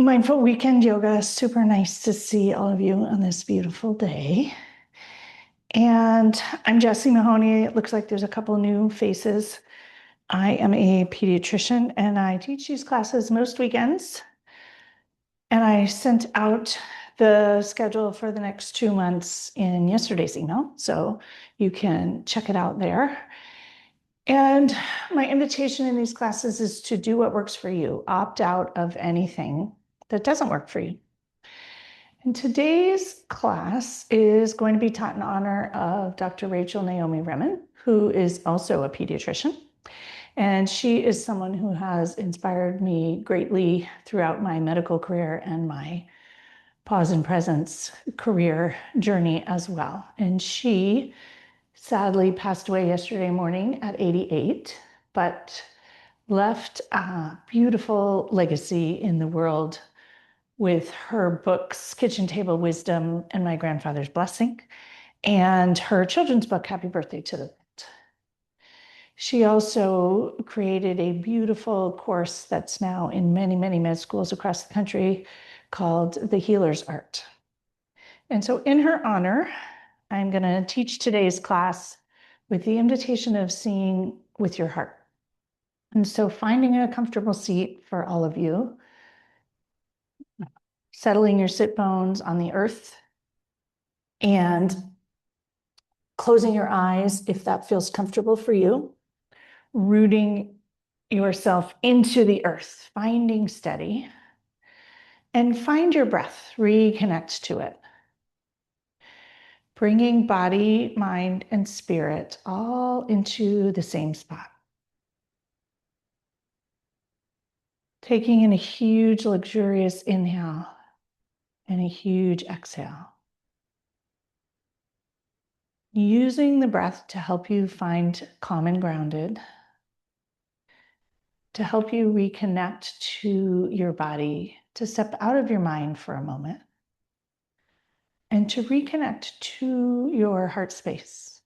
Mindful Weekend Yoga. Super nice to see all of you on this beautiful day. And I'm Jessie Mahoney. It looks like there's a couple new faces. I am a pediatrician and I teach these classes most weekends. And I sent out the schedule for the next 2 months in yesterday's email, so you can check it out there. And my invitation in these classes is to do what works for you. Opt out of anything that doesn't work for you. And today's class is going to be taught in honor of Dr. Naomi Remen, who is also a pediatrician. And she is someone who has inspired me greatly throughout my medical career and my pause and presence career journey as well. And she sadly passed away yesterday morning at 88, but left a beautiful legacy in the world with her books, Kitchen Table Wisdom and My Grandfather's Blessing, and her children's book, Happy Birthday to the World. She also created a beautiful course that's now in many, many med schools across the country called The Healer's Art. And so in her honor, I'm going to teach today's class with the invitation of seeing with your heart. And so finding a comfortable seat for all of you, settling your sit bones on the earth, and closing your eyes if that feels comfortable for you, rooting yourself into the earth, finding steady, and find your breath, reconnect to it. Bringing body, mind, and spirit all into the same spot. Taking in a huge, luxurious inhale and a huge exhale. Using the breath to help you find calm and grounded, to help you reconnect to your body, to step out of your mind for a moment, and to reconnect to your heart space.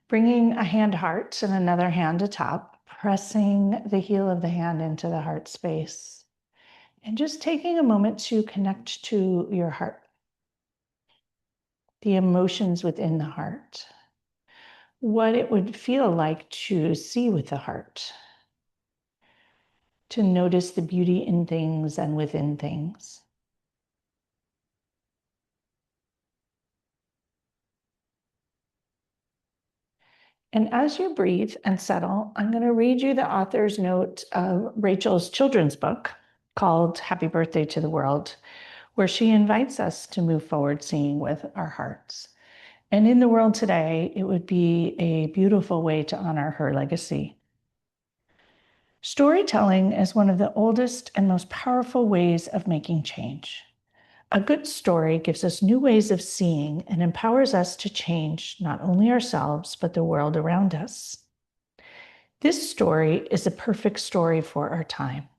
Bringing a hand to heart and another hand to top, pressing the heel of the hand into the heart space, and just taking a moment to connect to your heart, the emotions within the heart, what it would feel like to see with the heart, to notice the beauty in things and within things. And as you breathe and settle, I'm going to read you the author's note of Rachel's children's book called Happy Birthday to the World, where she invites us to move forward seeing with our hearts. And in the world today, it would be a beautiful way to honor her legacy. Storytelling is one of the oldest and most powerful ways of making change. A good story gives us new ways of seeing and empowers us to change not only ourselves, but the world around us. This story is a perfect story for our time.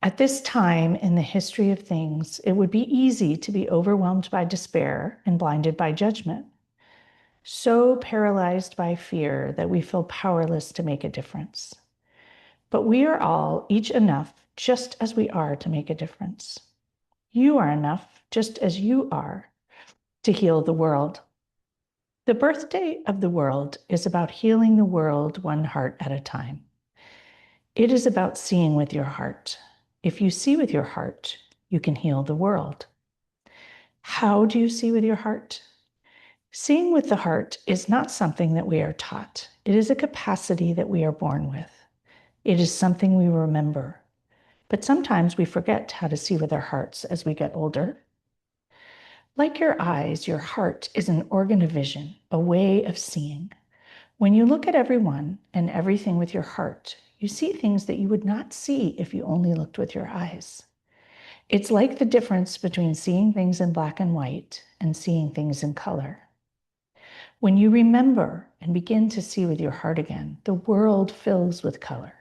At this time in the history of things, it would be easy to be overwhelmed by despair and blinded by judgment, so paralyzed by fear that we feel powerless to make a difference. But we are all each enough just as we are to make a difference. You are enough just as you are to heal the world. The birthday of the world is about healing the world one heart at a time. It is about seeing with your heart. If you see with your heart, you can heal the world. How do you see with your heart? Seeing with the heart is not something that we are taught. It is a capacity that we are born with. It is something we remember. But sometimes we forget how to see with our hearts as we get older. Like your eyes, your heart is an organ of vision, a way of seeing. When you look at everyone and everything with your heart, you see things that you would not see if you only looked with your eyes. It's like the difference between seeing things in black and white and seeing things in color. When you remember and begin to see with your heart again, the world fills with color.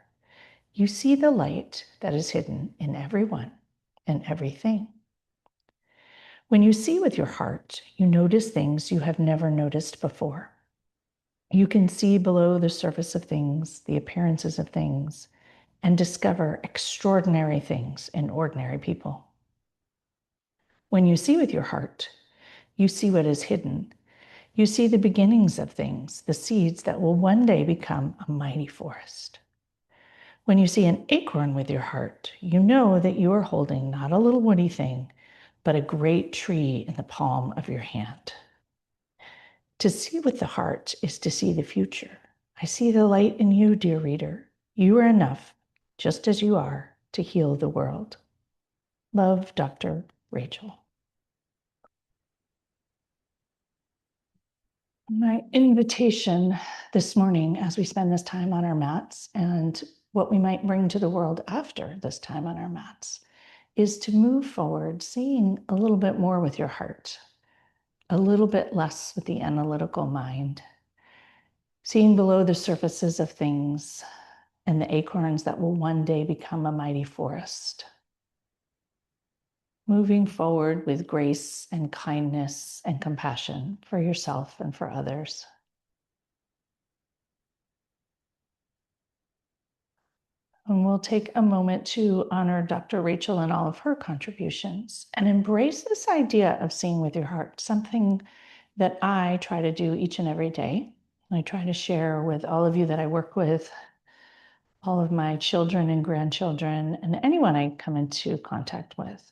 You see the light that is hidden in everyone and everything. When you see with your heart, you notice things you have never noticed before. You can see below the surface of things, the appearances of things, and discover extraordinary things in ordinary people. When you see with your heart, you see what is hidden. You see the beginnings of things, the seeds that will one day become a mighty forest. When you see an acorn with your heart, you know that you are holding not a little woody thing, but a great tree in the palm of your hand. To see with the heart is to see the future. I see the light in you, dear reader. You are enough, just as you are, to heal the world. Love, Dr. Rachel. My invitation this morning, as we spend this time on our mats and what we might bring to the world after this time on our mats, is to move forward, seeing a little bit more with your heart, a little bit less with the analytical mind, seeing below the surfaces of things and the acorns that will one day become a mighty forest. Moving forward with grace and kindness and compassion for yourself and for others. And we'll take a moment to honor Dr. Rachel and all of her contributions and embrace this idea of seeing with your heart, something that I try to do each and every day. I try to share with all of you that I work with, all of my children and grandchildren, and anyone I come into contact with.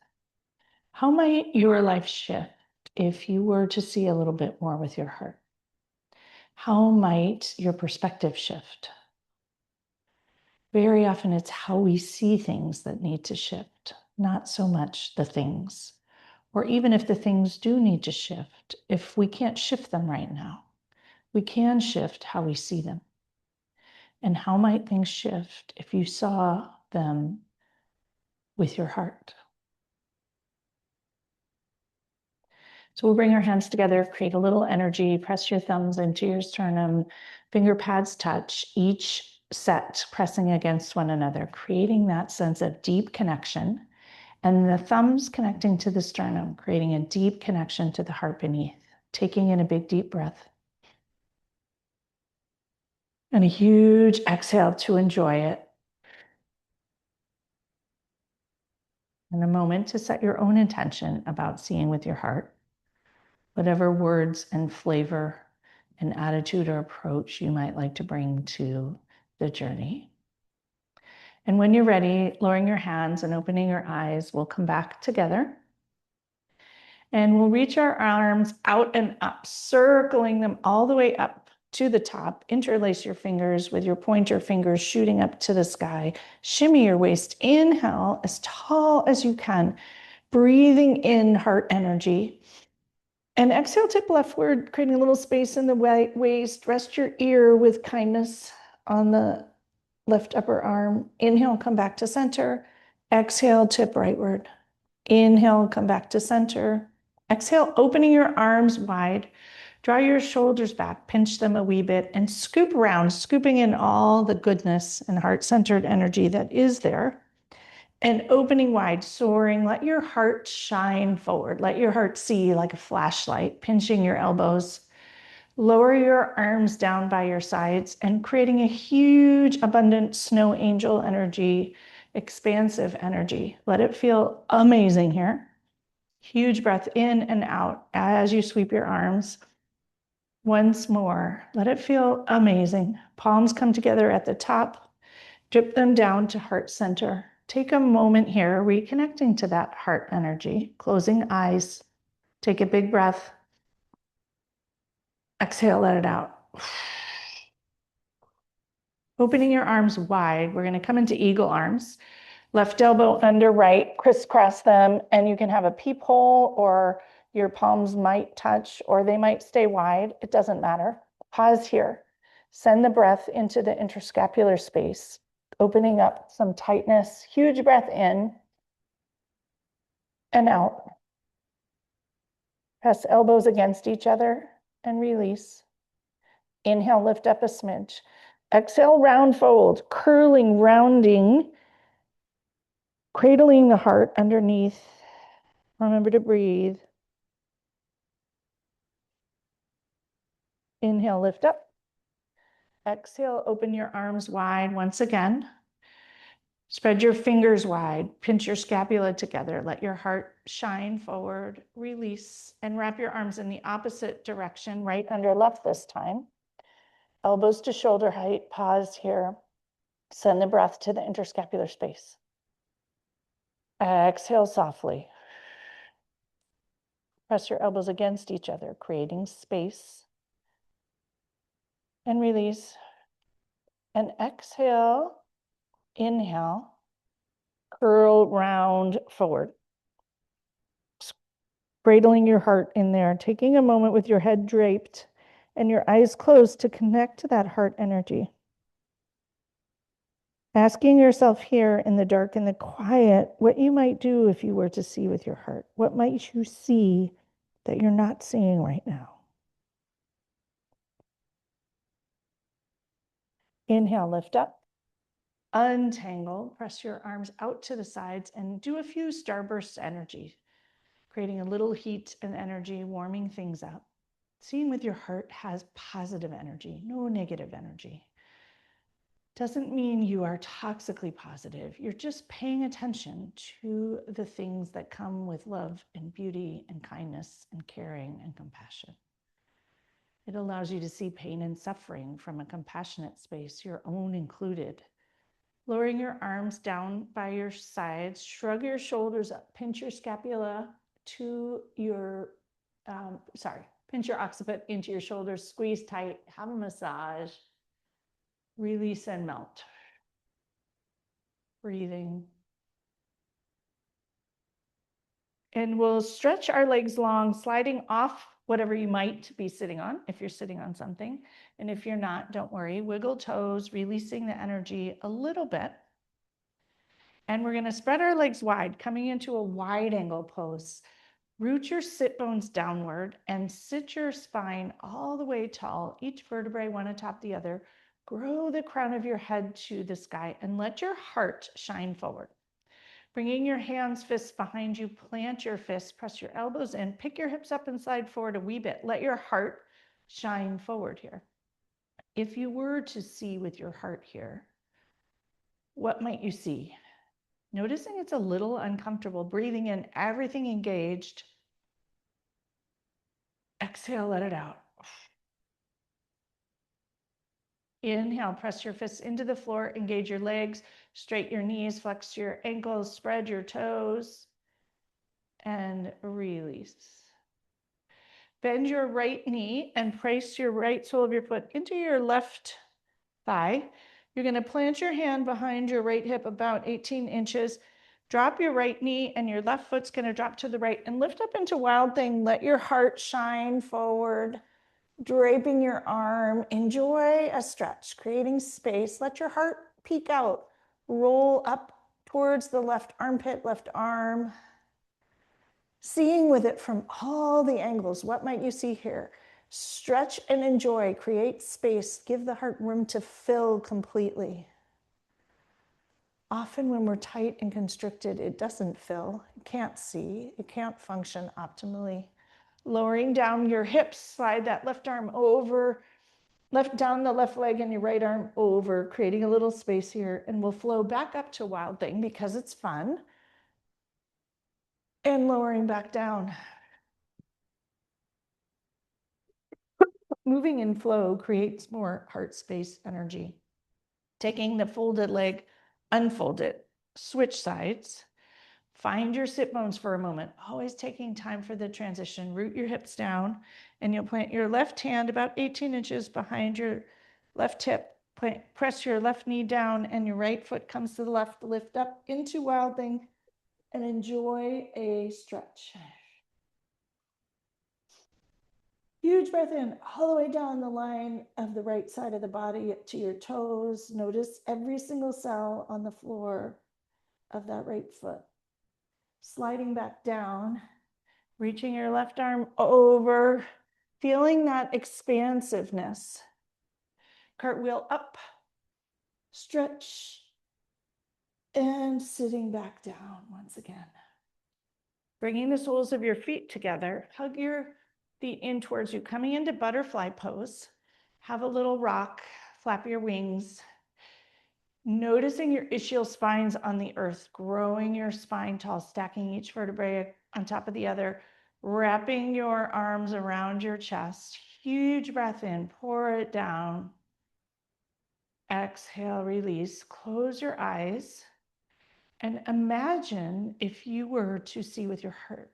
How might your life shift if you were to see a little bit more with your heart? How might your perspective shift? Very often it's how we see things that need to shift, not so much the things. Or even if the things do need to shift, if we can't shift them right now, we can shift how we see them. And how might things shift if you saw them with your heart? So we'll bring our hands together, create a little energy, press your thumbs into your sternum, finger pads touch, each set pressing against one another, creating that sense of deep connection. And the thumbs connecting to the sternum, creating a deep connection to the heart beneath, taking in a big deep breath. And a huge exhale to enjoy it. And a moment to set your own intention about seeing with your heart, whatever words and flavor and attitude or approach you might like to bring to the journey. And when you're ready, lowering your hands and opening your eyes, we'll come back together. And we'll reach our arms out and up, circling them all the way up to the top. Interlace your fingers with your pointer fingers shooting up to the sky. Shimmy your waist. Inhale as tall as you can, breathing in heart energy. And exhale, tip leftward, creating a little space in the waist. Rest your ear with kindness on the left upper arm. Inhale, come back to center. Exhale, tip rightward. Inhale, come back to center. Exhale, opening your arms wide. Draw your shoulders back, pinch them a wee bit, and scoop around, scooping in all the goodness and heart-centered energy that is there. And opening wide, soaring, let your heart shine forward. Let your heart see like a flashlight, pinching your elbows. Lower your arms down by your sides and creating a huge, abundant snow angel energy, expansive energy. Let it feel amazing here. Huge breath in and out as you sweep your arms. Once more, let it feel amazing. Palms come together at the top. Drip them down to heart center. Take a moment here, reconnecting to that heart energy. Closing eyes. Take a big breath. Exhale, let it out. Opening your arms wide, we're going to come into eagle arms. Left elbow under right, crisscross them, and you can have a peephole or your palms might touch or they might stay wide. It doesn't matter. Pause here. Send the breath into the interscapular space, opening up some tightness. Huge breath in and out. Press elbows against each other and release. Inhale, lift up a smidge. Exhale, round fold, curling, rounding, cradling the heart underneath. Remember to breathe. Inhale, lift up. Exhale, open your arms wide once again. Spread your fingers wide, pinch your scapula together, let your heart shine forward, release, and wrap your arms in the opposite direction, right under left this time. Elbows to shoulder height, pause here. Send the breath to the interscapular space. Exhale softly. Press your elbows against each other, creating space. And release. And exhale, inhale, curl round forward. Cradling your heart in there, taking a moment with your head draped and your eyes closed to connect to that heart energy. Asking yourself here in the dark and the quiet what you might do if you were to see with your heart. What might you see that you're not seeing right now? Inhale, lift up. Untangle, press your arms out to the sides and do a few starburst energy, creating a little heat and energy, warming things up. Seeing with your heart has positive energy, no negative energy. Doesn't mean you are toxically positive. You're just paying attention to the things that come with love and beauty and kindness and caring and compassion. It allows you to see pain and suffering from a compassionate space, your own included. Lowering your arms down by your sides, shrug your shoulders up, pinch your scapula to your, pinch your occiput into your shoulders, squeeze tight, have a massage, release and melt. Breathing. And we'll stretch our legs long, sliding off whatever you might be sitting on, if you're sitting on something. And if you're not, don't worry, wiggle toes, releasing the energy a little bit. And we're gonna spread our legs wide, coming into a wide angle pose. Root your sit bones downward and sit your spine all the way tall, each vertebrae one atop the other. Grow the crown of your head to the sky and let your heart shine forward. Bringing your hands, fists behind you, plant your fists, press your elbows in, pick your hips up and slide forward a wee bit. Let your heart shine forward here. If you were to see with your heart here, what might you see? Noticing it's a little uncomfortable, breathing in, everything engaged. Exhale, let it out. Inhale, press your fists into the floor, engage your legs, straighten your knees, flex your ankles, spread your toes, and release. Bend your right knee and place your right sole of your foot into your left thigh. You're going to plant your hand behind your right hip about 18 inches. Drop your right knee and your left foot's going to drop to the right and lift up into Wild Thing. Let your heart shine forward. Draping your arm, enjoy a stretch, creating space. Let your heart peek out, roll up towards the left armpit, left arm. Seeing with it from all the angles, what might you see here? Stretch and enjoy, create space, give the heart room to fill completely. Often when we're tight and constricted, it doesn't fill, it can't see, it can't function optimally. Lowering down your hips, slide that left arm over, down the left leg and your right arm over, creating a little space here. And we'll flow back up to Wild Thing because it's fun. And lowering back down. Moving in flow creates more heart space energy. Taking the folded leg, unfold it, switch sides. Find your sit bones for a moment, always taking time for the transition. Root your hips down and you'll plant your left hand about 18 inches behind your left hip. Press your left knee down and your right foot comes to the left. Lift up into Wild Thing and enjoy a stretch. Huge breath in all the way down the line of the right side of the body to your toes. Notice every single cell on the floor of that right foot. Sliding back down, reaching your left arm over, feeling that expansiveness. Cartwheel up, stretch, and sitting back down once again. Bringing the soles of your feet together, hug your feet in towards you, coming into butterfly pose. Have a little rock, flap your wings. Noticing your ischial spines on the earth, growing your spine tall, stacking each vertebrae on top of the other, wrapping your arms around your chest. Huge breath in, pour it down. Exhale, release. Close your eyes and imagine if you were to see with your heart.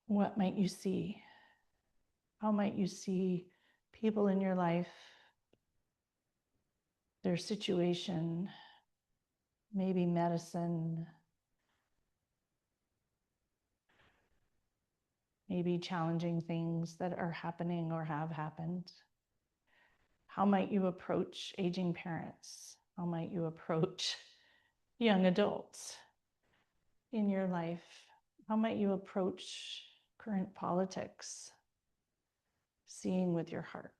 What might you see? How might you see people in your life, their situation, maybe medicine, maybe challenging things that are happening or have happened? How might you approach aging parents? How might you approach young adults in your life? How might you approach current politics? Seeing with your heart.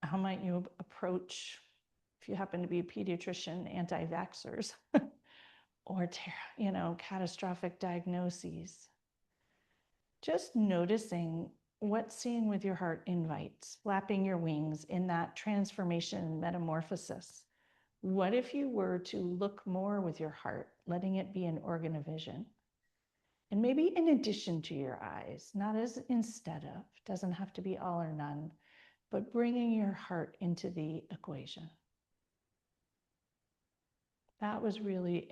How might you approach, if you happen to be a pediatrician, anti-vaxxers or catastrophic diagnoses? Just noticing what seeing with your heart invites, flapping your wings in that transformation and metamorphosis. What if you were to look more with your heart, letting it be an organ of vision? And maybe in addition to your eyes, not as instead of, doesn't have to be all or none, but bringing your heart into the equation. That was really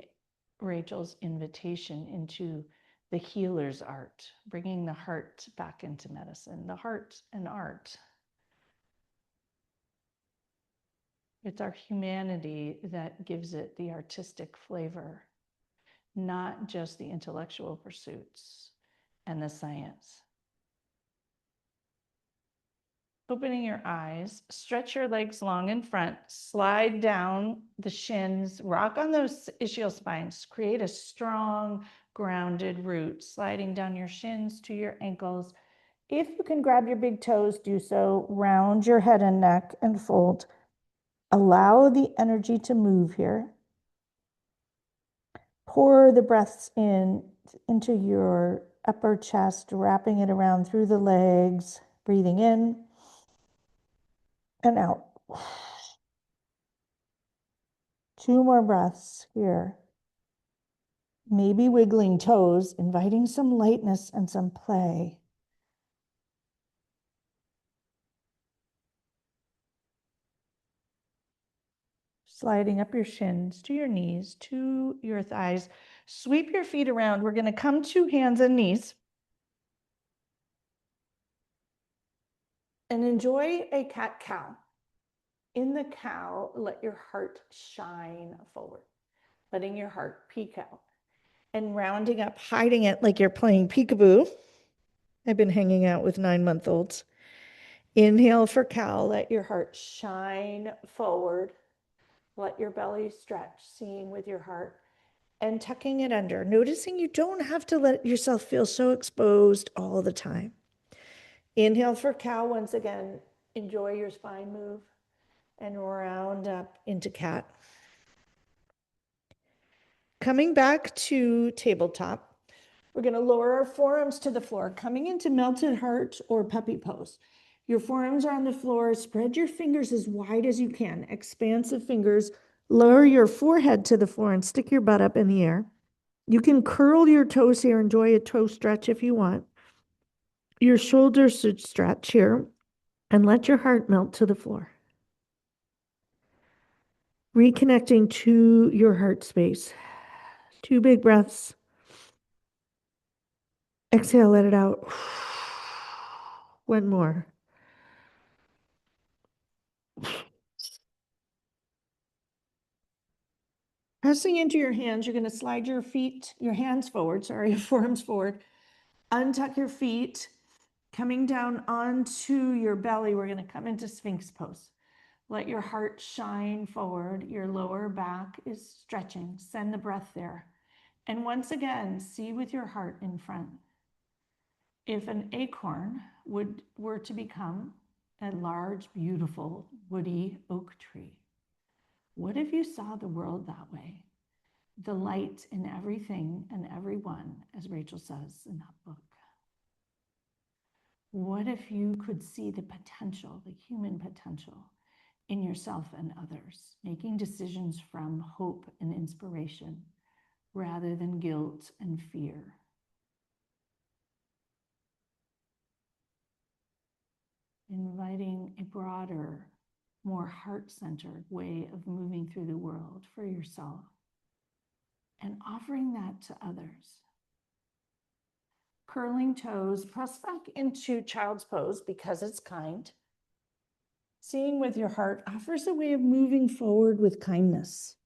Rachel's invitation into the healer's art, bringing the heart back into medicine, the heart and art. It's our humanity that gives it the artistic flavor, not just the intellectual pursuits and the science. Opening your eyes, stretch your legs long in front, slide down the shins, rock on those ischial spines, create a strong, grounded root, sliding down your shins to your ankles. If you can grab your big toes, do so. Round your head and neck and fold. Allow the energy to move here. Pour the breaths into your upper chest, wrapping it around through the legs, breathing in and out. 2 more breaths here. Maybe wiggling toes, inviting some lightness and some play. Sliding up your shins to your knees, to your thighs. Sweep your feet around. We're going to come to hands and knees. And enjoy a cat-cow. In the cow, let your heart shine forward, letting your heart peek out. And rounding up, hiding it like you're playing peekaboo. I've been hanging out with 9-month-olds. Inhale for cow, let your heart shine forward. Let your belly stretch, seeing with your heart. And tucking it under, noticing you don't have to let yourself feel so exposed all the time. Inhale for cow once again. Enjoy your spine move. And round up into cat. Coming back to tabletop, we're going to lower our forearms to the floor, coming into melted heart or puppy pose. Your forearms are on the floor. Spread your fingers as wide as you can, expansive fingers. Lower your forehead to the floor and stick your butt up in the air. You can curl your toes here, enjoy a toe stretch if you want. Your shoulders should stretch here, and let your heart melt to the floor. Reconnecting to your heart space. 2 big breaths. Exhale, let it out. 1 more. Pressing into your hands, you're going to slide your hands forward, your forearms forward. Untuck your feet. Coming down onto your belly, we're going to come into Sphinx pose. Let your heart shine forward. Your lower back is stretching. Send the breath there. And once again, see with your heart in front. If an acorn were to become a large, beautiful, woody oak tree, what if you saw the world that way? The light in everything and everyone, as Rachel says in that book. What if you could see the potential, the human potential, in yourself and others, making decisions from hope and inspiration rather than guilt and fear. Inviting a broader, more heart-centered way of moving through the world for yourself and offering that to others. Curling toes, press back into child's pose because it's kind. Seeing with your heart offers a way of moving forward with kindness.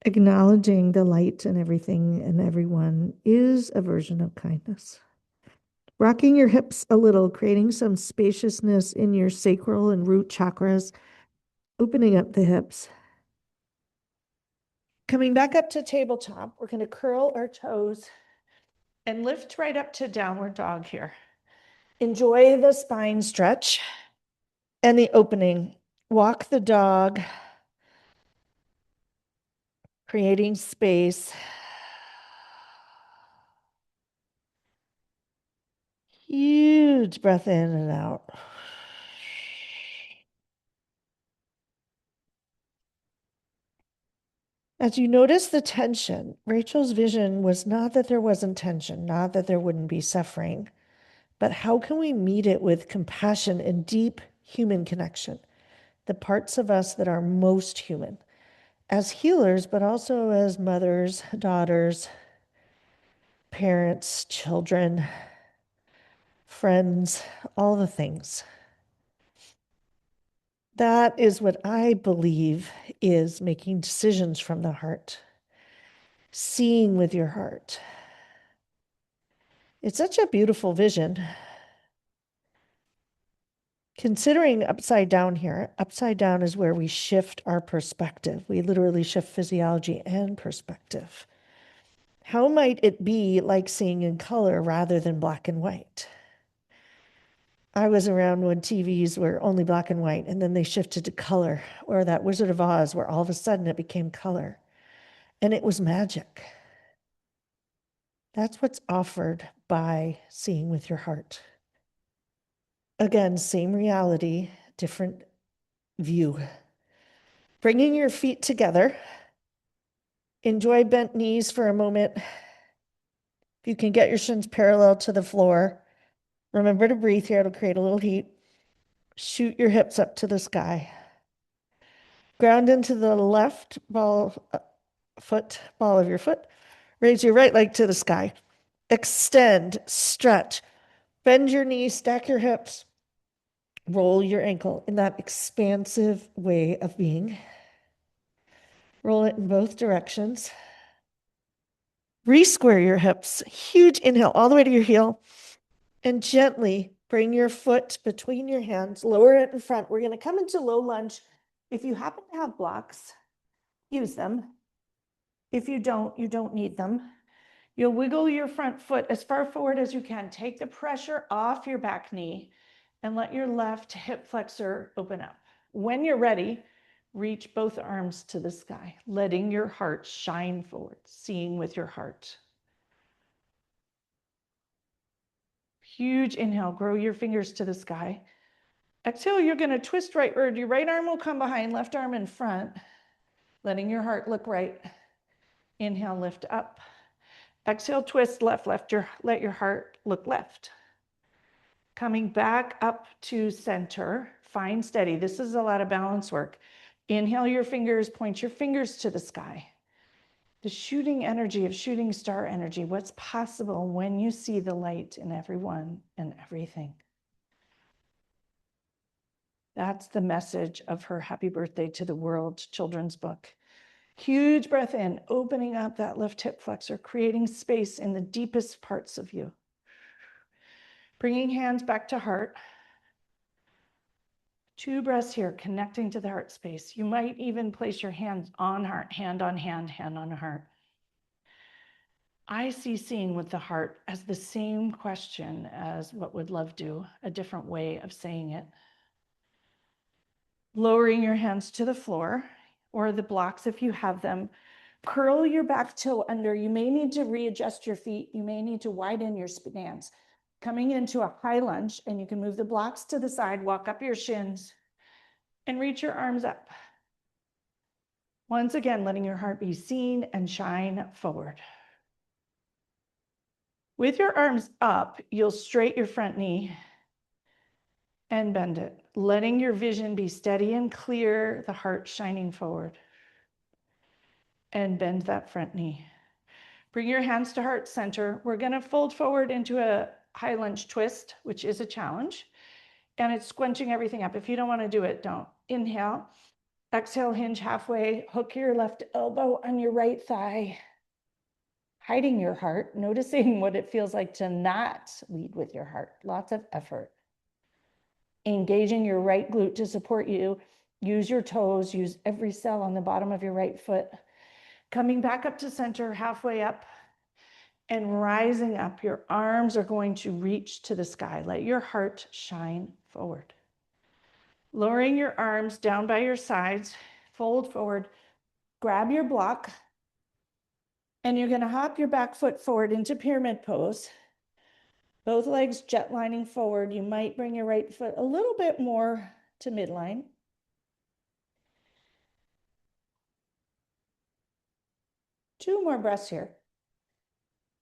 Acknowledging the light and everything and everyone is a version of kindness. Rocking your hips a little, creating some spaciousness in your sacral and root chakras, opening up the hips. Coming back up to tabletop, we're going to curl our toes and lift right up to downward dog here. Enjoy the spine stretch and the opening. Walk the dog, creating space. Huge breath in and out. As you notice the tension, Rachel's vision was not that there wasn't tension, not that there wouldn't be suffering, but how can we meet it with compassion and deep human connection? The parts of us that are most human, as healers, but also as mothers, daughters, parents, children, friends, all the things. That is what I believe is making decisions from the heart, seeing with your heart. It's such a beautiful vision. Considering upside down here, upside down is where we shift our perspective. We literally shift physiology and perspective. How might it be like seeing in color rather than black and white? I was around when TVs were only black and white, and then they shifted to color, or that Wizard of Oz, where all of a sudden it became color. And it was magic. That's what's offered by seeing with your heart. Again, same reality, different view. Bringing your feet together. Enjoy bent knees for a moment. If you can get your shins parallel to the floor, remember to breathe here. It'll create a little heat. Shoot your hips up to the sky. Ground into the left ball of your foot. Raise your right leg to the sky. Extend, stretch, bend your knees, stack your hips, roll your ankle in that expansive way of being. Roll it in both directions. Re-square your hips. Huge inhale all the way to your heel. And gently bring your foot between your hands. Lower it in front. We're going to come into low lunge. If you happen to have blocks, use them. If you don't need them. You'll wiggle your front foot as far forward as you can. Take the pressure off your back knee and let your left hip flexor open up. When you're ready, reach both arms to the sky, letting your heart shine forward, seeing with your heart. Huge inhale, grow your fingers to the sky. Exhale, you're going to twist rightward. Your right arm will come behind, left arm in front, letting your heart look right. Inhale, lift up. Exhale, twist left, let your heart look left. Coming back up to center, find steady. This is a lot of balance work. Inhale your fingers, point your fingers to the sky. The shooting energy of shooting star energy, what's possible when you see the light in everyone and everything. That's the message of her Happy Birthday to the World children's book. Huge breath in, opening up that left hip flexor, creating space in the deepest parts of you. Bringing hands back to heart. 2 breaths here, connecting to the heart space. You might even place your hands on heart, hand on hand, hand on heart. I see seeing with the heart as the same question as what would love do, a different way of saying it. Lowering your hands to the floor or the blocks if you have them. Curl your back toe under. You may need to readjust your feet. You may need to widen your stance. Coming into a high lunge, and you can move the blocks to the side, walk up your shins, and reach your arms up. Once again, letting your heart be seen and shine forward. With your arms up, you'll straight your front knee and bend it, letting your vision be steady and clear, the heart shining forward. And bend that front knee. Bring your hands to heart center. We're going to fold forward into a high lunge twist, which is a challenge. And it's squinching everything up. If you don't want to do it, don't. Inhale. Exhale, hinge halfway. Hook your left elbow on your right thigh. Hiding your heart, noticing what it feels like to not lead with your heart. Lots of effort. Engaging your right glute to support you. Use your toes. Use every cell on the bottom of your right foot. Coming back up to center, halfway up. And rising up, your arms are going to reach to the sky. Let your heart shine forward. Lowering your arms down by your sides, fold forward, grab your block, and you're going to hop your back foot forward into pyramid pose. Both legs jet lining forward. You might bring your right foot a little bit more to midline. Two more breaths here.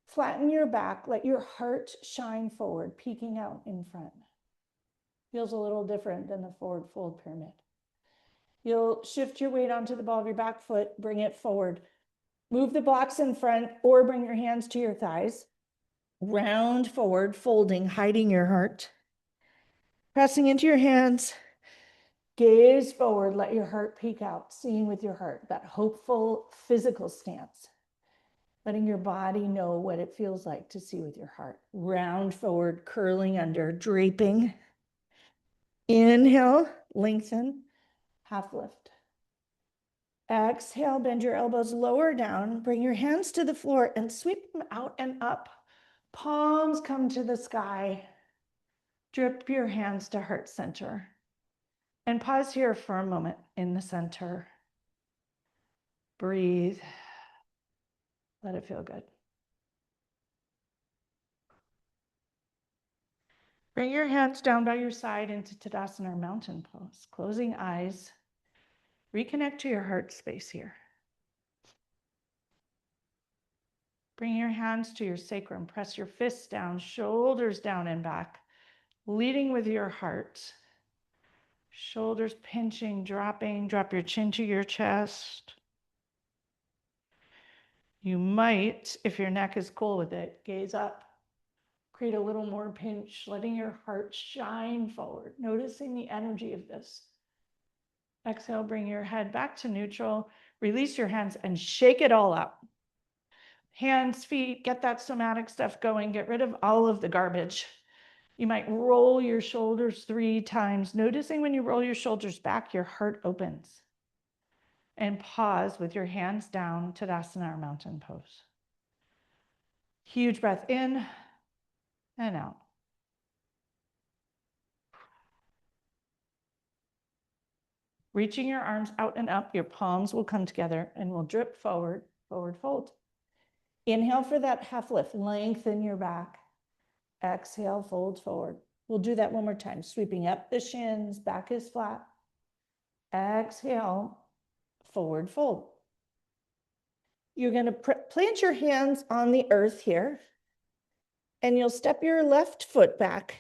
Flatten your back, let your heart shine forward, peeking out in front. Feels a little different than the forward fold pyramid. You'll shift your weight onto the ball of your back foot, bring it forward. Move the blocks in front or bring your hands to your thighs. Round forward, folding, hiding your heart. Pressing into your hands. Gaze forward, let your heart peek out, seeing with your heart, that hopeful physical stance. Letting your body know what it feels like to see with your heart. Round forward, curling under, draping. Inhale, lengthen, half lift. Exhale, bend your elbows lower down. Bring your hands to the floor and sweep them out and up. Palms come to the sky. Drip your hands to heart center. And pause here for a moment in the center. Breathe. Let it feel good. Bring your hands down by your side into Tadasana or mountain pose. Closing eyes. Reconnect to your heart space here. Bring your hands to your sacrum. Press your fists down, shoulders down and back. Leading with your heart. Shoulders pinching, dropping. Drop your chin to your chest. You might, if your neck is cool with it, gaze up. Create a little more pinch, letting your heart shine forward, noticing the energy of this. Exhale, bring your head back to neutral. Release your hands and shake it all out. Hands, feet, get that somatic stuff going. Get rid of all of the garbage. You might roll your shoulders 3 times. Noticing when you roll your shoulders back, your heart opens. And pause with your hands down, Tadasana or mountain pose. Huge breath in and out. Reaching your arms out and up, your palms will come together and will drip forward, forward fold. Inhale for that half lift, lengthen your back. Exhale, fold forward. We'll do that one more time, sweeping up the shins, back is flat. Exhale, forward fold. You're going to plant your hands on the earth here, and you'll step your left foot back,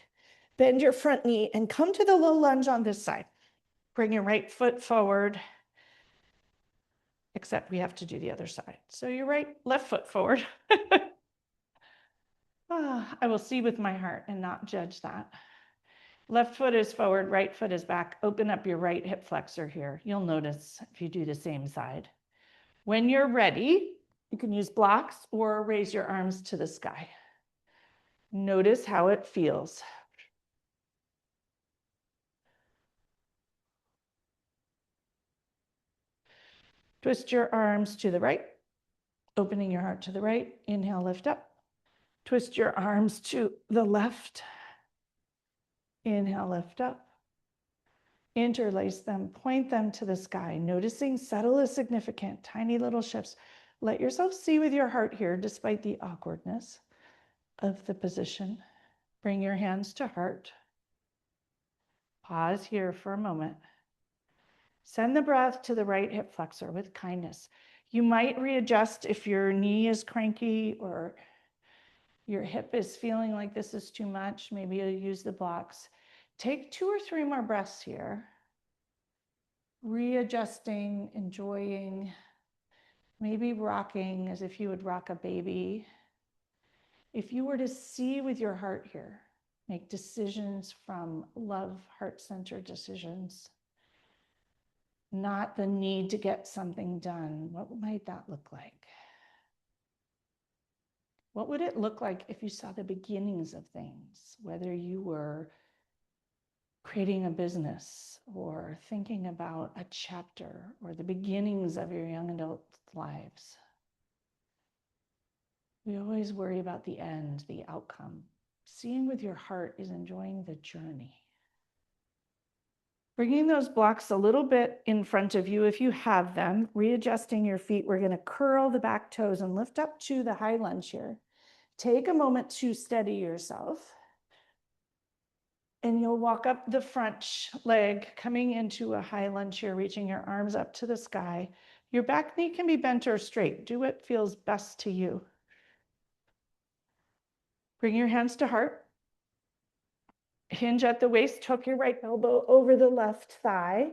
bend your front knee, and come to the low lunge on this side. Bring your right foot forward, except we have to do the other side. So your left foot forward. I will see with my heart and not judge that. Left foot is forward, right foot is back. Open up your right hip flexor here. You'll notice if you do the same side. When you're ready, you can use blocks or raise your arms to the sky. Notice how it feels. Twist your arms to the right, opening your heart to the right. Inhale, lift up. Twist your arms to the left. Inhale, lift up. Interlace them, point them to the sky. Noticing subtle is significant, tiny little shifts. Let yourself see with your heart here, despite the awkwardness of the position. Bring your hands to heart. Pause here for a moment. Send the breath to the right hip flexor with kindness. You might readjust if your knee is cranky or your hip is feeling like this is too much. Maybe you'll use the blocks. Take 2 or 3 more breaths here. Readjusting, enjoying, maybe rocking as if you would rock a baby. If you were to see with your heart here, make decisions from love, heart-centered decisions, not the need to get something done, what might that look like? What would it look like if you saw the beginnings of things, whether you were creating a business or thinking about a chapter or the beginnings of your young adult lives? We always worry about the end, the outcome. Seeing with your heart is enjoying the journey. Bringing those blocks a little bit in front of you if you have them, readjusting your feet. We're going to curl the back toes and lift up to the high lunge here. Take a moment to steady yourself. And you'll walk up the front leg, coming into a high lunge here, reaching your arms up to the sky. Your back knee can be bent or straight. Do what feels best to you. Bring your hands to heart. Hinge at the waist, hook your right elbow over the left thigh.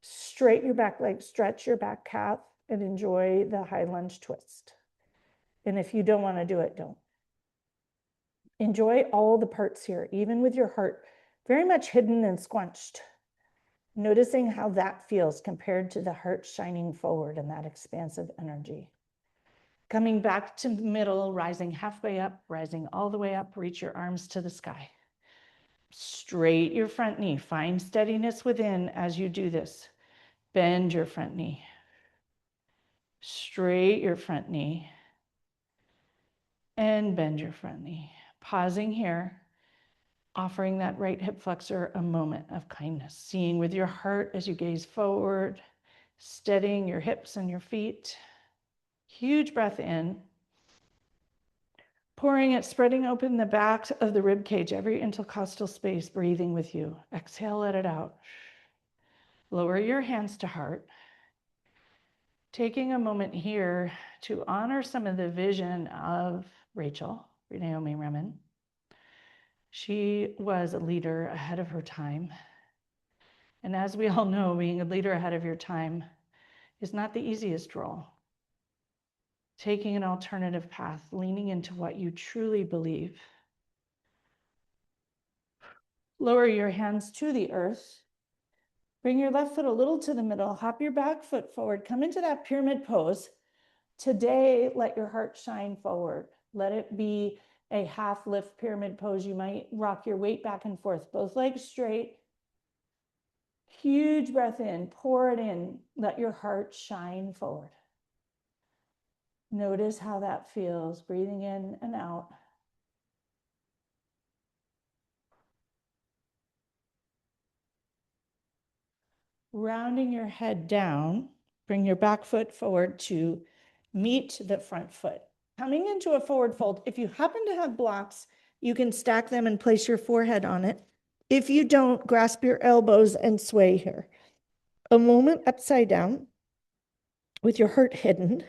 Straighten your back leg, stretch your back calf, and enjoy the high lunge twist. And if you don't want to do it, don't. Enjoy all the parts here, even with your heart very much hidden and squunched. Noticing how that feels compared to the heart shining forward and that expansive energy. Coming back to the middle, rising halfway up, rising all the way up, reach your arms to the sky. Straight your front knee. Find steadiness within as you do this. Bend your front knee. Straight your front knee. And bend your front knee. Pausing here. Offering that right hip flexor a moment of kindness. Seeing with your heart as you gaze forward. Steadying your hips and your feet. Huge breath in. Pouring it, spreading open the back of the rib cage, every intercostal space, breathing with you. Exhale, let it out. Lower your hands to heart. Taking a moment here to honor some of the vision of Rachel, Naomi Remen. She was a leader ahead of her time. And as we all know, being a leader ahead of your time is not the easiest role. Taking an alternative path, leaning into what you truly believe. Lower your hands to the earth. Bring your left foot a little to the middle. Hop your back foot forward. Come into that pyramid pose. Today, let your heart shine forward. Let it be a half lift pyramid pose. You might rock your weight back and forth, both legs straight. Huge breath in, pour it in. Let your heart shine forward. Notice how that feels, breathing in and out. Rounding your head down, bring your back foot forward to meet the front foot. Coming into a forward fold, if you happen to have blocks, you can stack them and place your forehead on it. If you don't, grasp your elbows and sway here. A moment upside down with your heart hidden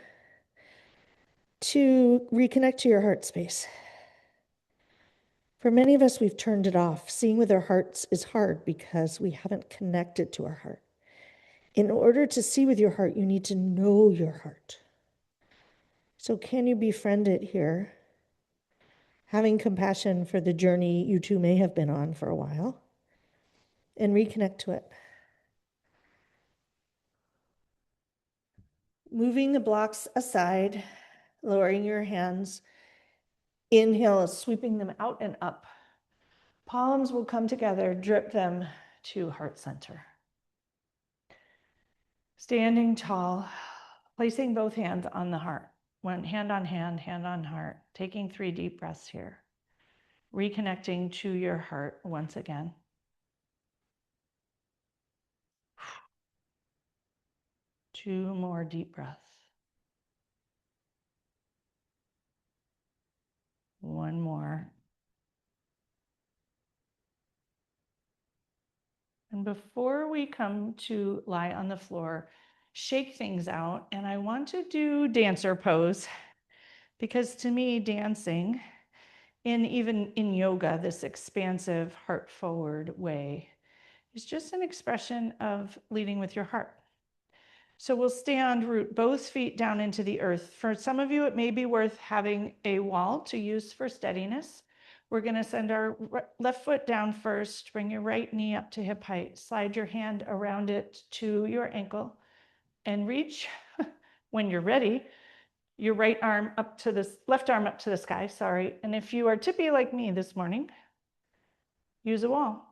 to reconnect to your heart space. For many of us, we've turned it off. Seeing with our hearts is hard because we haven't connected to our heart. In order to see with your heart, you need to know your heart. So can you befriend it here? Having compassion for the journey you two may have been on for a while and reconnect to it. Moving the blocks aside, lowering your hands. Inhale, sweeping them out and up. Palms will come together, drip them to heart center. Standing tall, placing both hands on the heart. One hand on hand, hand on heart. Taking 3 deep breaths here. Reconnecting to your heart once again. Two more deep breaths. One more. And before we come to lie on the floor, shake things out. And I want to do dancer pose because to me, dancing, even in yoga, this expansive heart forward way, is just an expression of leading with your heart. So we'll stand, root both feet down into the earth. For some of you, it may be worth having a wall to use for steadiness. We're going to send our left foot down first. Bring your right knee up to hip height. Slide your hand around it to your ankle and reach, when you're ready, your right arm up to this, left arm up to the sky, sorry. And if you are tippy like me this morning, use a wall.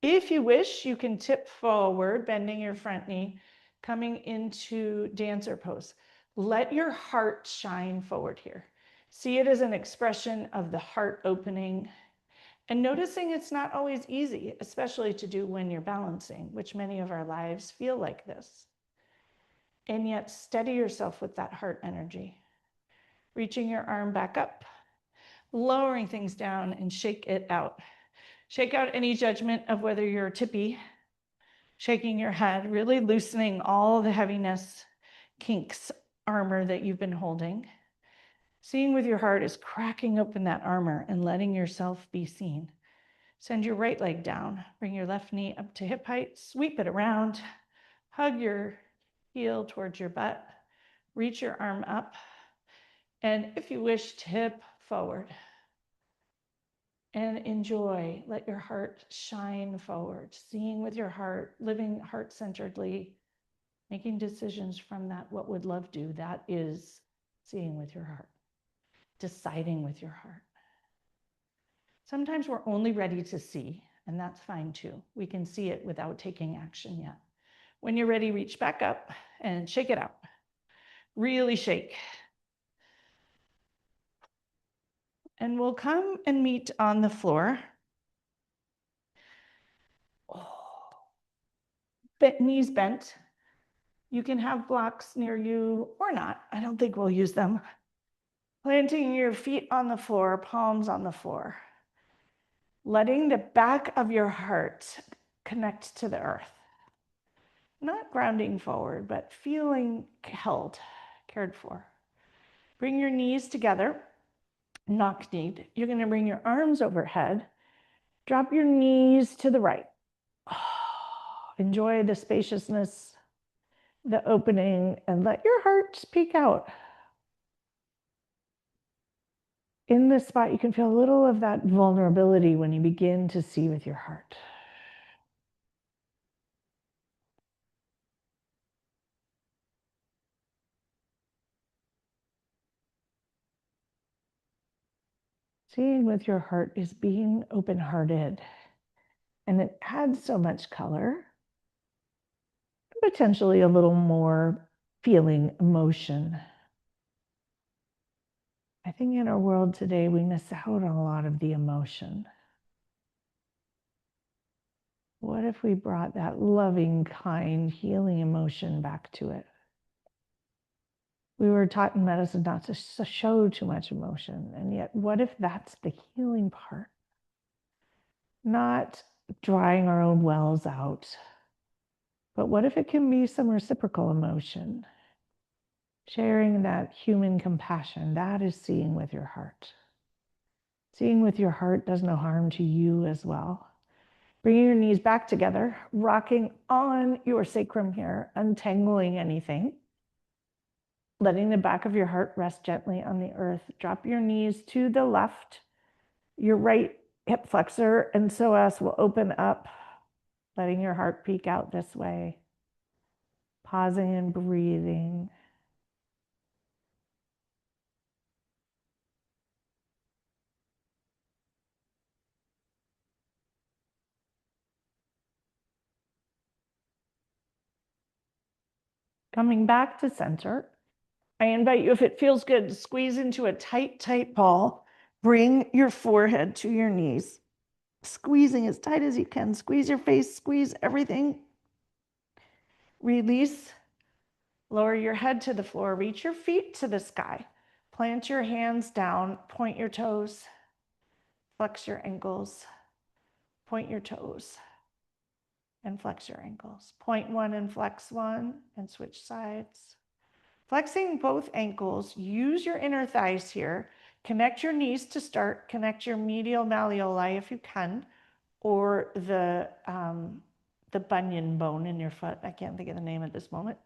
If you wish, you can tip forward, bending your front knee, coming into dancer pose. Let your heart shine forward here. See it as an expression of the heart opening and noticing it's not always easy, especially to do when you're balancing, which many of our lives feel like this. And yet steady yourself with that heart energy. Reaching your arm back up, lowering things down and shake it out. Shake out any judgment of whether you're tippy, shaking your head, really loosening all the heaviness, kinks, armor that you've been holding. Seeing with your heart is cracking open that armor and letting yourself be seen. Send your right leg down, bring your left knee up to hip height, sweep it around, hug your heel towards your butt, reach your arm up, and if you wish, tip forward. And enjoy, let your heart shine forward, seeing with your heart, living heart-centeredly, making decisions from that, what would love do? That is seeing with your heart, deciding with your heart. Sometimes we're only ready to see, and that's fine too. We can see it without taking action yet. When you're ready, reach back up and shake it out. Really shake. And we'll come and meet on the floor. Knees bent. You can have blocks near you or not. I don't think we'll use them. Planting your feet on the floor, palms on the floor. Letting the back of your heart connect to the earth. Not grounding forward, but feeling held, cared for. Bring your knees together, knock-kneed. You're going to bring your arms overhead. Drop your knees to the right. Enjoy the spaciousness, the opening, and let your heart peek out. In this spot, you can feel a little of that vulnerability when you begin to see with your heart. Seeing with your heart is being open-hearted, and it adds so much color, potentially a little more feeling, emotion. I think in our world today, we miss out on a lot of the emotion. What if we brought that loving, kind, healing emotion back to it? We were taught in medicine not to show too much emotion. And yet, what if that's the healing part? Not drying our own wells out, but what if it can be some reciprocal emotion? Sharing that human compassion, that is seeing with your heart. Seeing with your heart does no harm to you as well. Bringing your knees back together, rocking on your sacrum here, untangling anything. Letting the back of your heart rest gently on the earth. Drop your knees to the left. Your right hip flexor and psoas will open up, letting your heart peek out this way. Pausing and breathing. Coming back to center. I invite you, if it feels good, to squeeze into a tight, tight ball. Bring your forehead to your knees. Squeezing as tight as you can. Squeeze your face, squeeze everything. Release. Lower your head to the floor. Reach your feet to the sky. Plant your hands down. Point your toes. Flex your ankles. Point your toes. and flex your ankles. Point one and flex one and switch sides. Flexing both ankles, use your inner thighs here. Connect your knees to start. Connect your medial malleoli if you can, or the bunion bone in your foot. I can't think of the name at this moment.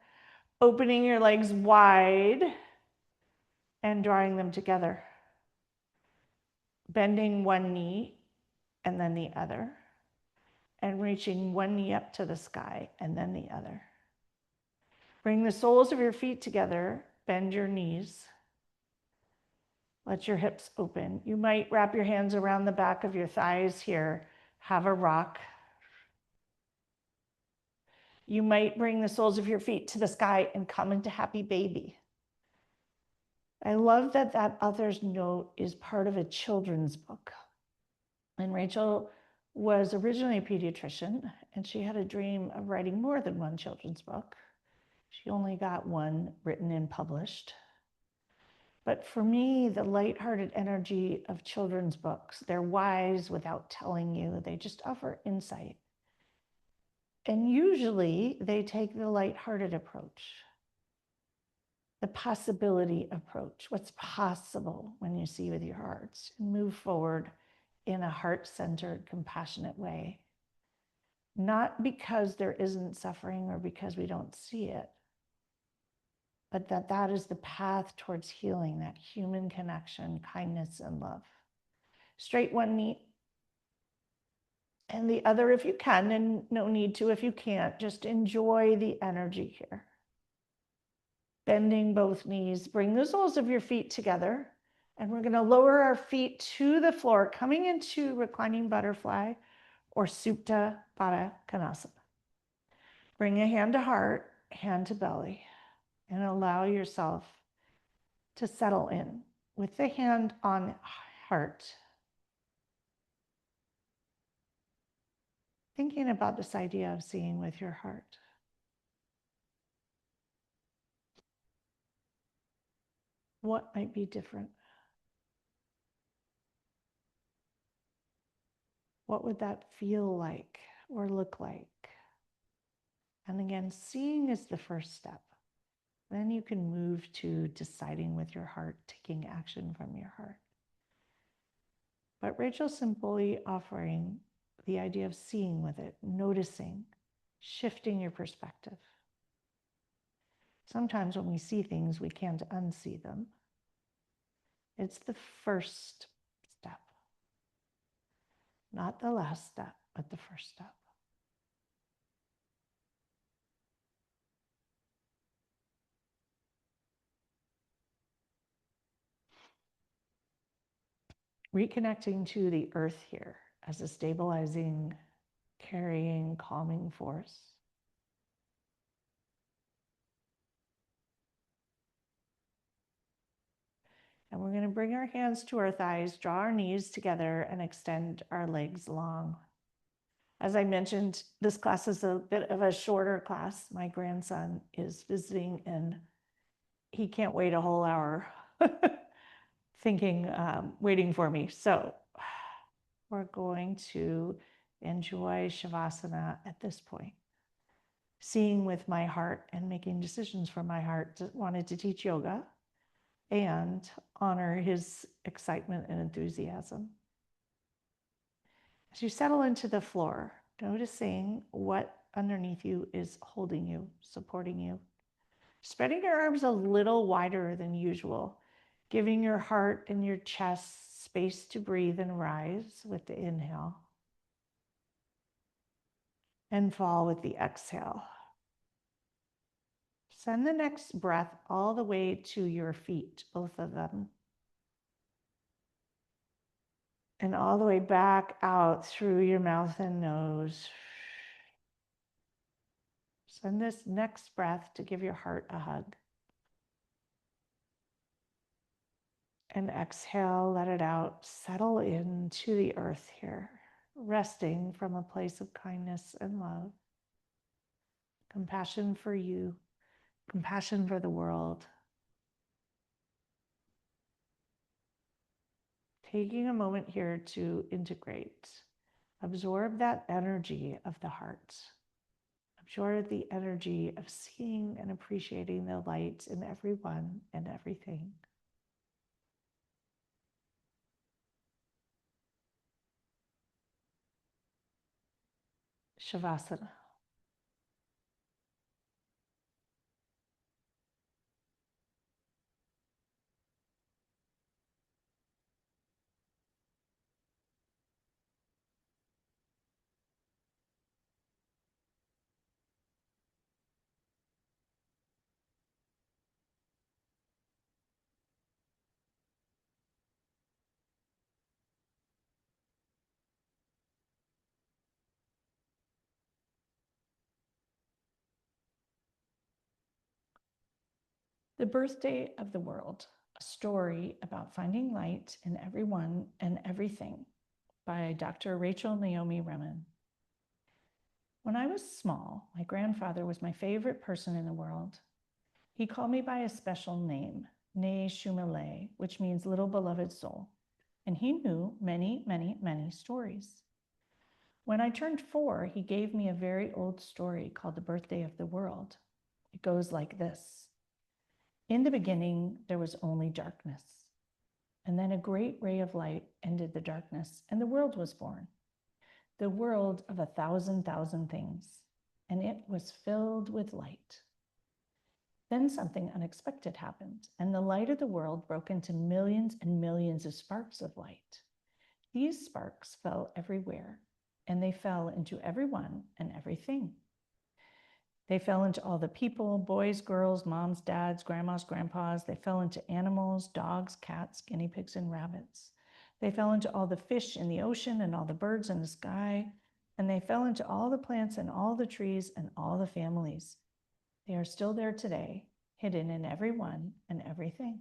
Opening your legs wide and drawing them together. Bending one knee and then the other, and reaching one knee up to the sky and then the other. Bring the soles of your feet together, bend your knees. Let your hips open. You might wrap your hands around the back of your thighs here, have a rock. You might bring the soles of your feet to the sky and come into happy baby. I love that that author's note is part of a children's book. And Rachel was originally a pediatrician, and she had a dream of writing more than one children's book. She only got one written and published. But for me, the lighthearted energy of children's books, they're wise without telling you, they just offer insight. And usually they take the lighthearted approach, the possibility approach, what's possible when you see with your hearts, and move forward in a heart-centered, compassionate way. Not because there isn't suffering or because we don't see it, but that is the path towards healing, that human connection, kindness, and love. Straight one knee and the other if you can, and no need to if you can't. Just enjoy the energy here. Bending both knees, bring the soles of your feet together, and we're going to lower our feet to the floor, coming into reclining butterfly or Supta Baddha Konasana. Bring a hand to heart, hand to belly, and allow yourself to settle in with the hand on heart. Thinking about this idea of seeing with your heart. What might be different? What would that feel like or look like? And again, seeing is the first step. Then you can move to deciding with your heart, taking action from your heart. But Rachel's simply offering the idea of seeing with it, noticing, shifting your perspective. Sometimes when we see things, we can't unsee them. It's the first step. Not the last step, but the first step. Reconnecting to the earth here as a stabilizing, carrying, calming force. And we're going to bring our hands to our thighs, draw our knees together, and extend our legs long. As I mentioned, this class is a bit of a shorter class. My grandson is visiting and he can't wait a whole hour waiting for me. So we're going to enjoy Shavasana at this point. Seeing with my heart and making decisions from my heart. Wanted to teach yoga and honor his excitement and enthusiasm. As you settle into the floor, noticing what underneath you is holding you, supporting you. Spreading your arms a little wider than usual, giving your heart and your chest space to breathe and rise with the inhale. And fall with the exhale. Send the next breath all the way to your feet, both of them. And all the way back out through your mouth and nose. Send this next breath to give your heart a hug. And exhale, let it out. Settle into the earth here, resting from a place of kindness and love. Compassion for you, compassion for the world. Taking a moment here to integrate, absorb that energy of the heart, You're the energy of seeing and appreciating the light in everyone and everything. Shavasana. The Birthday of the World, a story about finding light in everyone and everything by Dr. Rachel Naomi Remen. When I was small, my grandfather was my favorite person in the world. He called me by a special name, Ne Shumale, which means little beloved soul. And he knew many, many, many stories. When I turned 4, he gave me a very old story called The Birthday of the World. It goes like this. In the beginning, there was only darkness. And then a great ray of light ended the darkness, and the world was born. The world of 1,000,000 things, and it was filled with light. Then something unexpected happened, and the light of the world broke into millions and millions of sparks of light. These sparks fell everywhere, and they fell into everyone and everything. They fell into all the people, boys, girls, moms, dads, grandmas, grandpas. They fell into animals, dogs, cats, guinea pigs, and rabbits. They fell into all the fish in the ocean and all the birds in the sky. And they fell into all the plants and all the trees and all the families. They are still there today, hidden in everyone and everything.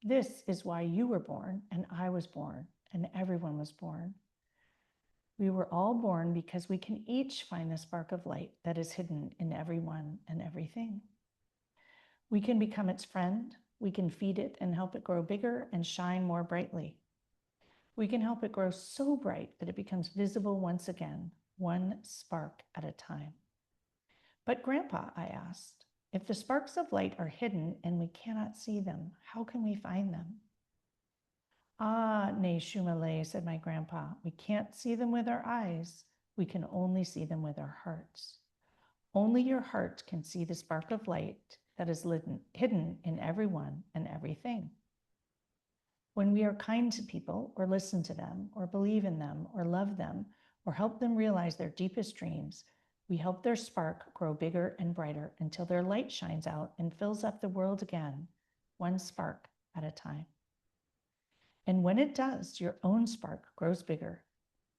This is why you were born, and I was born, and everyone was born. We were all born because we can each find the spark of light that is hidden in everyone and everything. We can become its friend. We can feed it and help it grow bigger and shine more brightly. We can help it grow so bright that it becomes visible once again, one spark at a time. But Grandpa, I asked, if the sparks of light are hidden and we cannot see them, how can we find them? Ah, Ne Shumale, said my grandpa, we can't see them with our eyes. We can only see them with our hearts. Only your heart can see the spark of light that is hidden in everyone and everything. When we are kind to people, or listen to them, or believe in them, or love them, or help them realize their deepest dreams, we help their spark grow bigger and brighter until their light shines out and fills up the world again, one spark at a time. And when it does, your own spark grows bigger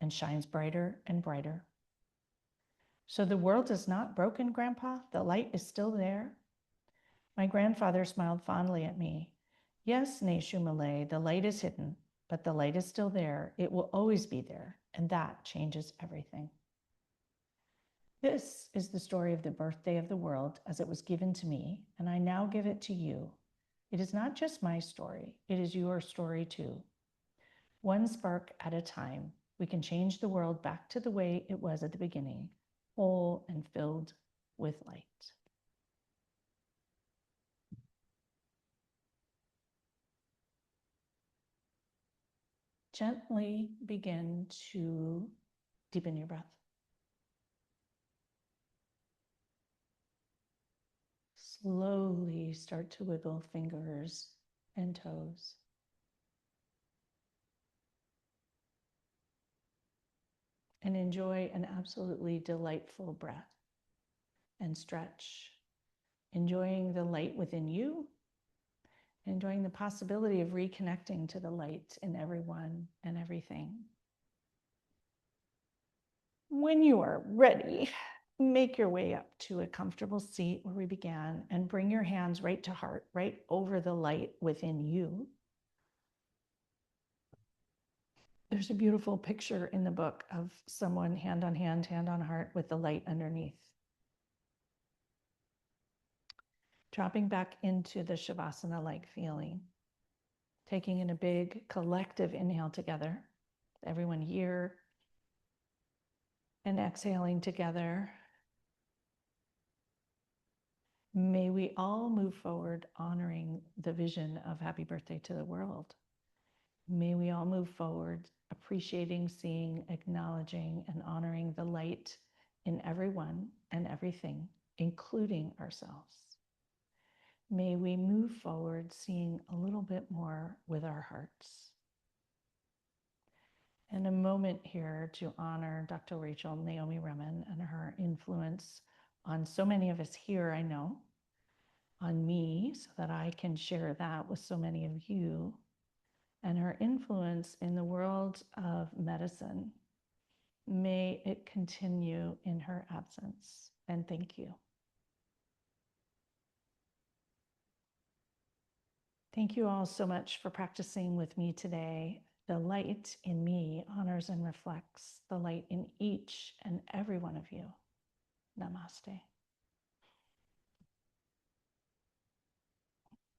and shines brighter and brighter. So the world is not broken, Grandpa? The light is still there? My grandfather smiled fondly at me. Yes, Ne Shumale, the light is hidden, but the light is still there. It will always be there, and that changes everything. This is the story of the birthday of the world as it was given to me, and I now give it to you. It is not just my story, it is your story too. One spark at a time, we can change the world back to the way it was at the beginning, whole and filled with light. Gently begin to deepen your breath. Slowly start to wiggle fingers and toes. And enjoy an absolutely delightful breath and stretch, enjoying the light within you, enjoying the possibility of reconnecting to the light in everyone and everything. When you are ready, make your way up to a comfortable seat where we began and bring your hands right to heart, right over the light within you. There's a beautiful picture in the book of someone hand on heart with the light underneath. Dropping back into the Shavasana-like feeling. Taking in a big collective inhale together, everyone here, and exhaling together. May we all move forward honoring the vision of happy birthday to the world. May we all move forward appreciating, seeing, acknowledging, and honoring the light in everyone and everything, including ourselves. May we move forward seeing a little bit more with our hearts. And a moment here to honor Dr. Rachel Naomi Remen and her influence on so many of us here, I know, on me, so that I can share that with so many of you, and her influence in the world of medicine. May it continue in her absence. And thank you. Thank you all so much for practicing with me today. The light in me honors and reflects the light in each and every one of you. Namaste.